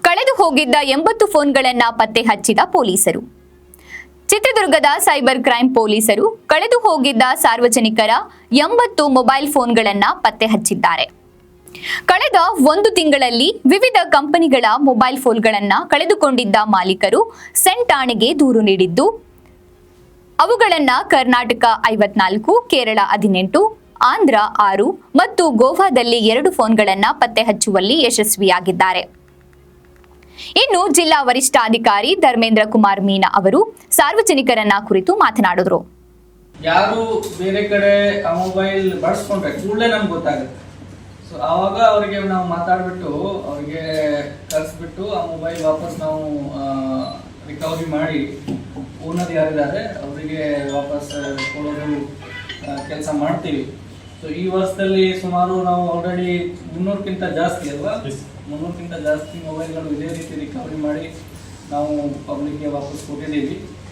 ಕಳೆದು ಹೋಗಿದ್ದ 80 ಫೋನ್ಗಳನ್ನು ಪತ್ತೆ ಹಚ್ಚಿದ ಪೊಲೀಸರು. ಚಿತ್ರದುರ್ಗದ ಸೈಬರ್ ಕ್ರೈಂ ಪೊಲೀಸರು ಕಳೆದು ಹೋಗಿದ್ದ ಸಾರ್ವಜನಿಕರ 80 ಮೊಬೈಲ್ ಫೋನ್ಗಳನ್ನು ಪತ್ತೆ ಹಚ್ಚಿದ್ದಾರೆ. ಕಳೆದ 1 ತಿಂಗಳಲ್ಲಿ ವಿವಿಧ ಕಂಪನಿಗಳ ಮೊಬೈಲ್ ಫೋನ್ಗಳನ್ನು ಕಳೆದುಕೊಂಡಿದ್ದ ಮಾಲೀಕರು ಸೆಂಟ್ ಠಾಣೆಗೆ ದೂರು ನೀಡಿದ್ದು, ಅವುಗಳನ್ನು ಕರ್ನಾಟಕ 54, ಕೇರಳ 18, ಆಂಧ್ರ 6 ಮತ್ತು ಗೋವಾದಲ್ಲಿ 2 ಫೋನ್ಗಳನ್ನು ಪತ್ತೆ ಹಚ್ಚುವಲ್ಲಿ ಯಶಸ್ವಿಯಾಗಿದ್ದಾರೆ. ಇನ್ನು ಜಿಲ್ಲಾ ವರಿಷ್ಠಾಧಿಕಾರಿ ಧರ್ಮೇಂದ್ರ ಕುಮಾರ್ ಮೀನಾ ಅವರು ಸಾರ್ವಜನಿಕರನ್ನ ಕುರಿತು ಮಾತನಾಡಿದರು. ಯಾರು ಬೇರೆ ಕಡೆ ಆ ಮೊಬೈಲ್ ಬಳಸ್ಕೊಂಡ್ರೆ ಕೂಡಲೇ ನಮ್ಗೆ ಗೊತ್ತಾಗುತ್ತೆ. ಸೊ ಆವಾಗ ಅವರಿಗೆ ನಾವು ಮಾತಾಡ್ಬಿಟ್ಟು ಅವರಿಗೆ ಕಳಿಸ್ಬಿಟ್ಟು ಆ ಮೊಬೈಲ್ ವಾಪಸ್ ನಾವು ರಿಕವರಿ ಮಾಡಿ ಓನರ್ ಯಾರಿದ್ದಾರೆ ಅವರಿಗೆ ವಾಪಸ್ ಕೊಡೋದು ಕೆಲಸ ಮಾಡ್ತೀವಿ. ಸೊ ಈ ವರ್ಷದಲ್ಲಿ ಸುಮಾರು ನಾವು ಆಲ್ರೆಡಿ 300ಕ್ಕಿಂತ ಜಾಸ್ತಿ ಅಲ್ವಾ, 300ಕ್ಕಿಂತ ಜಾಸ್ತಿ ಮೊಬೈಲ್ಗಳು ಇದೇ ರೀತಿ ರಿಕವರಿ ಮಾಡಿ ನಾವು ಪಬ್ಲಿಕ್ಗೆ ವಾಪಸ್ ಕೊಟ್ಟಿದ್ದೀವಿ.